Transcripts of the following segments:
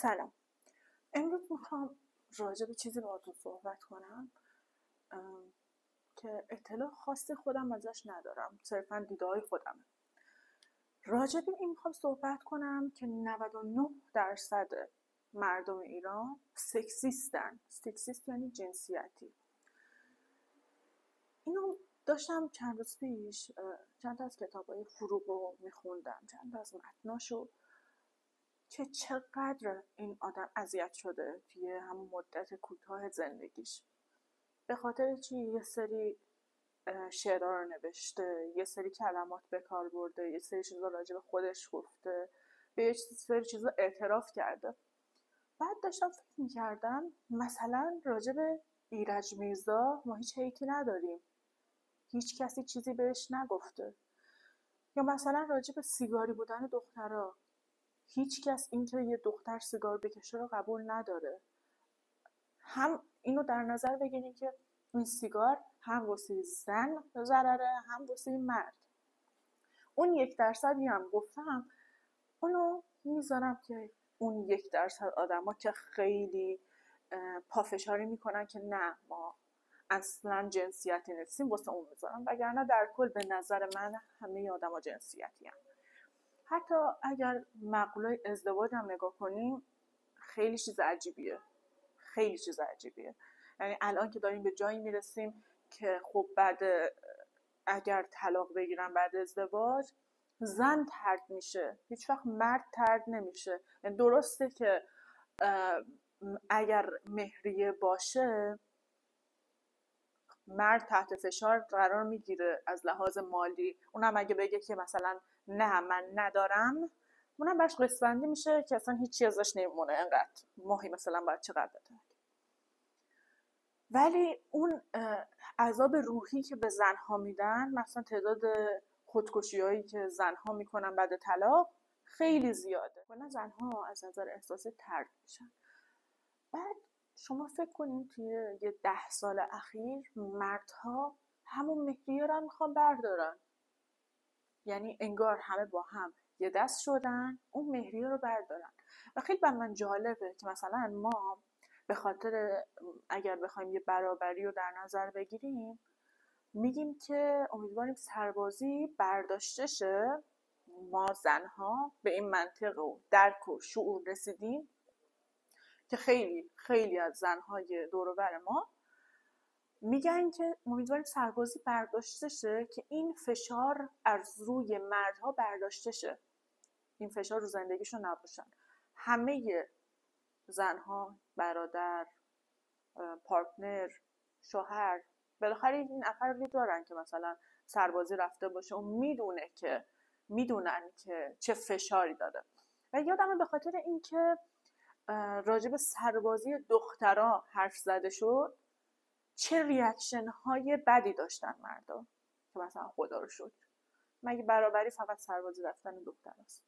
سلام. امروز میخوام راجع به چیزی باهاتون صحبت کنم که اطلاع خاصی خودم ازش ندارم، صرفا دیده‌های خودمه. راجع به این میخوام صحبت کنم که 99% مردم ایران سکسیستن. سکسیست یعنی جنسیتی. اینو داشتم چند روز پیش چند تا از کتابای فروغ رو میخوندم، چند تا از متناشو، که چقدر این آدم اذیت شده توی همون مدت کوتاه زندگیش. به خاطر چی؟ یه سری شعرها رو نوشته، یه سری کلمات به کار برده، یه سری چیزا راجع به خودش گفته، به یه سری چیزا اعتراف کرده. بعد داشتم فکر میکردم مثلا راجع به ایرج میرزا ما هیچ هیتی نداریم، هیچ کسی چیزی بهش نگفته. یا مثلا راجع به سیگاری بودن دخترها، هیچ کس اینکه یه دختر سیگار بکشه رو قبول نداره. هم اینو در نظر بگیرید که این سیگار هم واسه زن ضرره، هم واسه مرد. اون 1% هم گفتم، اونو میذارم که اون 1% آدما که خیلی پافشاری میکنن که نه ما اصلا جنسیتی نیستیم، واسه اون میذارم، وگرنه در کل به نظر من همه آدما جنسیتی هم. حتی اگر مقوله ازدواج هم نگاه کنیم، خیلی چیز عجیبیه، خیلی چیز عجیبیه. یعنی الان که داریم به جایی میرسیم که خب بعد اگر طلاق بگیرن بعد ازدواج، زن طرد میشه، هیچ وقت مرد طرد نمیشه. یعنی درسته که اگر مهریه باشه مرد تحت فشار قرار میگیره از لحاظ مالی، اونم اگه بگه که مثلا نه من ندارم، اونم برش قسطبندی میشه که اصلا هیچی ازش نمیمونه، انقدر ماهی مثلا باید چقدر بده. ولی اون عذاب روحی که به زنها میدن، مثلا تعداد خودکشی هایی که زنها میکنن بعد طلاق خیلی زیاده. کلا زنها از نظر احساسی طرد میشن. بعد شما فکر کنین توی یه 10 سال اخیر مردها همون مهریه رو میخوان بردارن. یعنی انگار همه با هم یه دست شدن اون مهریه رو بردارن. و خیلی بر من جالبه که مثلا ما به خاطر اگر بخوایم یه برابری رو در نظر بگیریم، میگیم که امیدواریم سربازی برداشته شه. ما زنها به این منطق و درک و شعور رسیدیم که خیلی خیلی از زنهای دور و بر ما میگن که امیدواریم سربازی برداشته شه که این فشار از روی مردها برداشته شه، این فشار رو زندگیشون نباشن. همه زنها، برادر، پارتنر، شوهر، بالاخره این نفر رو دارن که مثلا سربازی رفته باشه و میدونن که چه فشاری داره. و یادمه به خاطر اینکه راجب سربازی دخترها حرف زده شد، چه ریاکشن های بدی داشتن مردا، که مثلا خدا رو شکر مگه برابری فقط سربازی رفتن دختر است؟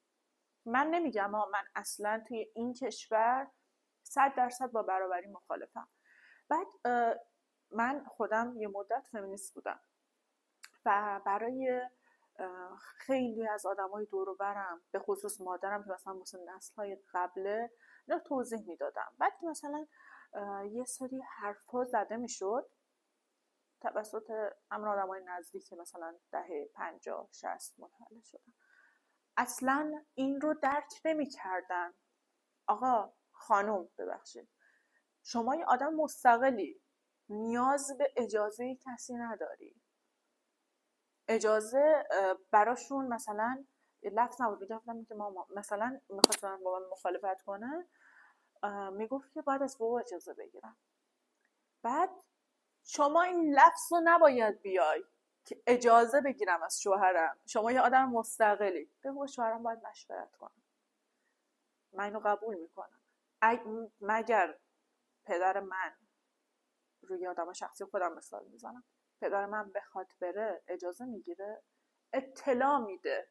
من نمیگم من اصلا توی این کشور 100% با برابری مخالفم. بعد من خودم یه مدت فمینیست بودم و برای خیلی از آدمای دور و برم، به خصوص مادرم که مثلا واسه نسل‌های قبله، اینا توضیح میدادم. بعد که مثلا یه سری حرفا زده میشد توسط همون آدمای نزدیک، مثلا دهه 50-60 متولد شدن، اصلا این رو درک نمی‌کردن. آقا خانم ببخشید، شما یه آدم مستقلی، نیاز به اجازه کسی نداری. اجازه براشون مثلا لفظ نبود، میگفتم که ما مثلا میخواستن با من مخالفت کنه، میگفت که باید از بابا اجازه بگیرم. بعد شما این لفظ رو نباید بیای که اجازه بگیرم از شوهرم، شما یه آدم مستقلی، بگو شوهرم باید مشورت کنم، من اینو قبول میکنم. مگر پدر من، روی آدم شخصی خودم مثال میزنم، پدر من بخواد بره اجازه میگیره؟ اطلاع میده.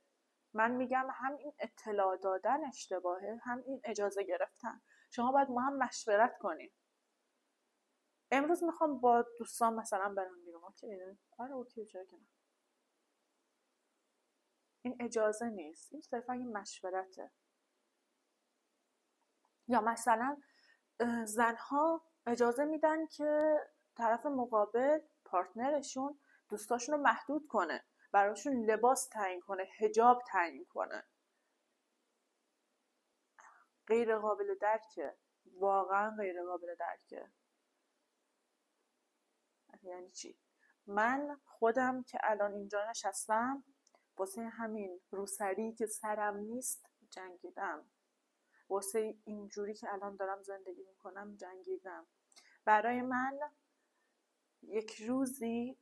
من میگم هم این اطلاع دادن اشتباهه، هم این اجازه گرفتن. شما باید ما هم مشورت کنیم. امروز میخوام با دوستان مثلا برم بیرون، اوکی؟ آره اوکی، چرا که نه؟ این اجازه نیست، این صرفا این مشورته. یا مثلا زنها اجازه میدن که طرف مقابل پارتنرشون دوستاشون رو محدود کنه، براشون لباس تعیین کنه، حجاب تعیین کنه. غیر قابل درکه، واقعا غیر قابل درکه. یعنی چی؟ من خودم که الان اینجا نشستم واسه همین روسری که سرم نیست جنگیدم، واسه اینجوری که الان دارم زندگی میکنم جنگیدم. برای من یک روزی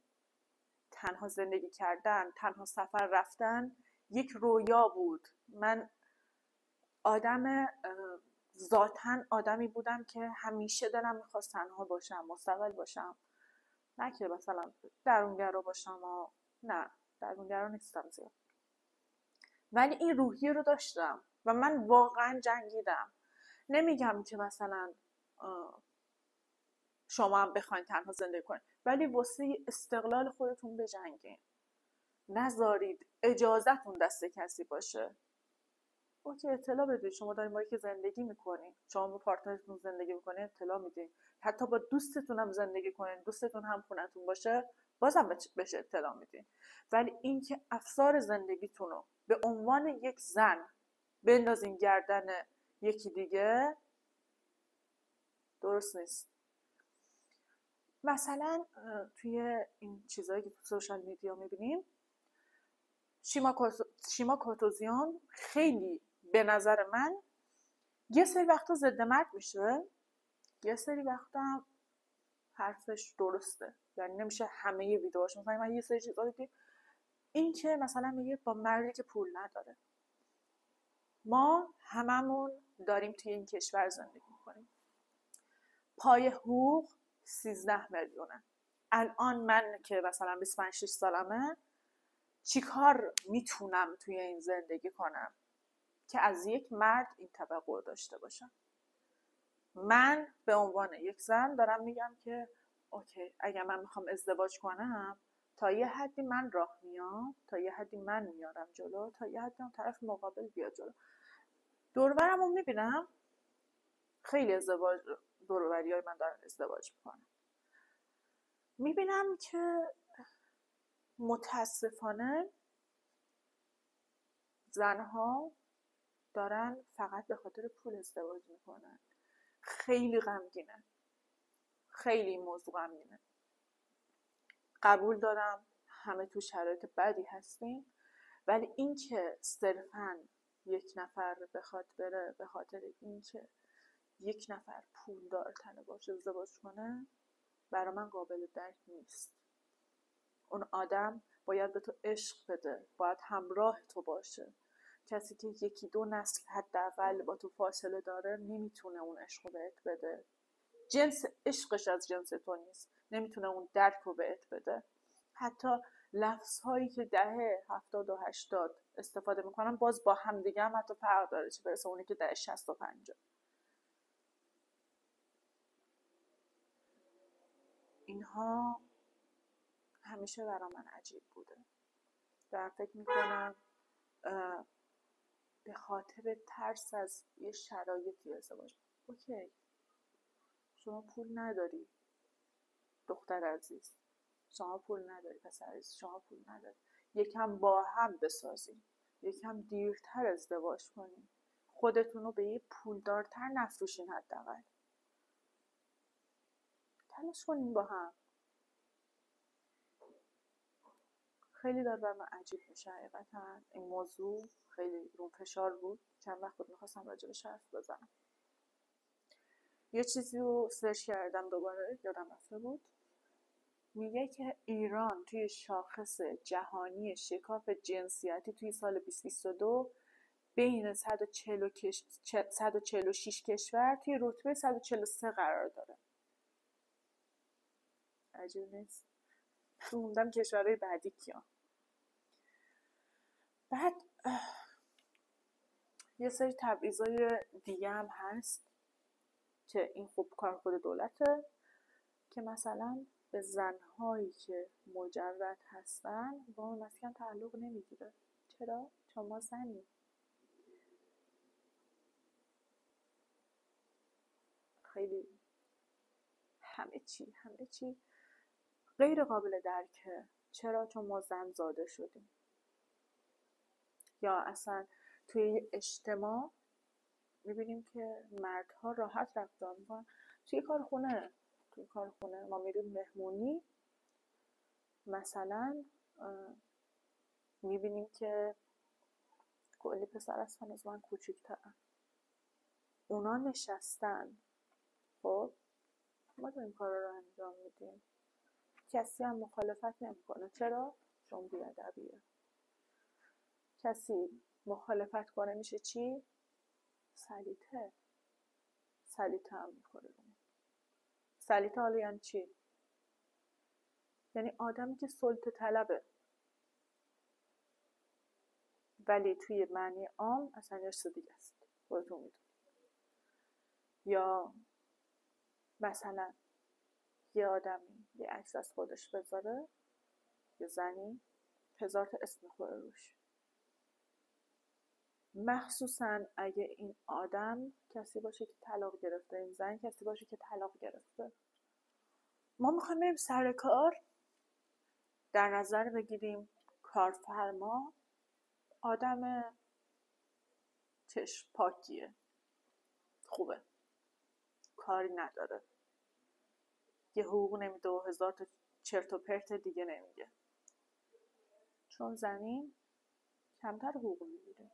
تنها زندگی کردن، تنها سفر رفتن یک رویا بود. من ذاتاً آدمی بودم که همیشه دلم میخواست تنها باشم، مستقل باشم، نه که مثلا درونگرا باشم نه، درونگرا نیستم زیاد، ولی این روحیه رو داشتم و من واقعا جنگیدم. نمیگم که مثلا شما هم بخواین تنها زندگی کنید، ولی واسه استقلال خودتون بجنگین، نذارید اجازهتون دست کسی باشه. اوکی، اطلاع بدید شما دارین با یکی زندگی میکنین، شما با پارتنرتون زندگی میکنین، اطلاع میدین. حتی با دوستتون هم زندگی کنین، دوستتون هم خونتون باشه، بازم بهش اطلاع میدین. ولی اینکه افسار زندگیتون رو به عنوان یک زن بندازین گردن یکی دیگه درست نیست. مثلا توی این چیزایی که تو سوشال میدیا میبینیم، شیما کاتوزیان خیلی به نظر من یه سری وقتا ضد مرد میشه، یه سری وقتا هم حرفش درسته. یعنی نمیشه همه ویدیوهاش، مثلا من یه سری چیزا دیدم این که مثلا میگه با مردی که پول نداره. ما هممون داریم توی این کشور زندگی میکنیم، پای حقوق 13 میلیونه. الان من که مثلا 25 سالمه چیکار میتونم توی این زندگی کنم که از یک مرد این توقع داشته باشم؟ من به عنوان یک زن دارم میگم که اوکی، اگر من میخوام ازدواج کنم تا یه حدی من راه میام، تا یه حدی من میارم جلو، تا یه حدی هم طرف مقابل بیاد جلو. دور و برمو میبینم خیلی ازدواج، دور و بریای من دارن ازدواج میکنن، میبینم که متاسفانه زنها دارن فقط به خاطر پول ازدواج میکنن. خیلی غمگینه، خیلی این موضوع غمگینه. قبول دارم همه تو شرایط بدی هستیم، ولی این که صرفاً یک نفر بخواد بره به خاطر این که یک نفر پول دارتنه باشه ازدواج کنه، برای من قابل درک نیست. اون آدم باید به تو عشق بده، باید همراه تو باشه. کسی که یکی دو نسل حداقل با تو فاصله داره نمیتونه اون عشق رو بهت بده. جنس عشقش از جنس تو نیست، نمیتونه اون درک رو بهت بده. حتی لفظ هایی که دهه 70 و 80 استفاده میکنن باز با هم دیگه هم حتی فرق داره، چه برسه اونی که دهه 60 و 50. اینها همیشه برای من عجیب بوده. دارم فکر میکنم به خاطر ترس از یه شرایطی ازدواج. اوکی، شما پول نداری دختر عزیز، شما پول نداری پسر عزیز، شما پول نداری، یکم با هم بسازیم، یکم دیرتر ازدواج کنیم، خودتون رو به یه پولدارتر نفروشین، حداقل تلاش کنین با هم. خیلی داره بر من عجیب میشه حقیقتا این موضوع، خیلی رو فشار بود. چند وقت بود میخواستم راجبش حرف بزنم. یه چیزی رو سرچ کردم دوباره یادم رفته بود، میگه که ایران توی شاخص جهانی شکاف جنسیتی توی سال 2022 بین 146 کشور توی رتبه 143 قرار داره. عجیب نیست؟ موندم کشورهای بعدی کیان. بعد یه سری تبعیضای دیگه هم هست که این خب کار خود دولته، که مثلا به زنهایی که مجرد هستن با مسکن تعلق نمیگیره. چرا؟ شما زنی. خیلی همه چی غیر قابل درکه. چرا؟ چون ما زن زاده شدیم. یا اصلا توی اجتماع میبینیم که مردها راحت رفتار میکنن. توی کارخونه ما میریم مهمونی، مثلا میبینیم که کلی پسر هستن از من کوچیک‌ترن، اونا نشستن، خب ما داریم کار رو انجام میدیم، کسی هم مخالفت نمیکنه. چرا؟ چون بی‌ادبیه. کسی مخالفت کنه میشه چی؟ سلیطه هم میخوره. سلیطه حالا یعنی چی؟ یعنی آدمی که سلطه طلبه، ولی توی معنی عام اصلا یه چیز دیگه است، خودتون میدونید. یا مثلا یه آدمی یه عکس از خودش بذاره، یه زنی، 1000 تا اسم میخوره روش، مخصوصا اگه این آدم کسی باشه که طلاق گرفته، این زن کسی باشه که طلاق گرفته. ما میخوایم بریم سر کار، در نظر بگیریم کارفرما آدم چشم پاکیه، خوبه، کاری نداره، یه حقوق نمیده و 1000 تا چرت و پرت دیگه نمیگه. چون زنیم کمتر حقوق میگیره،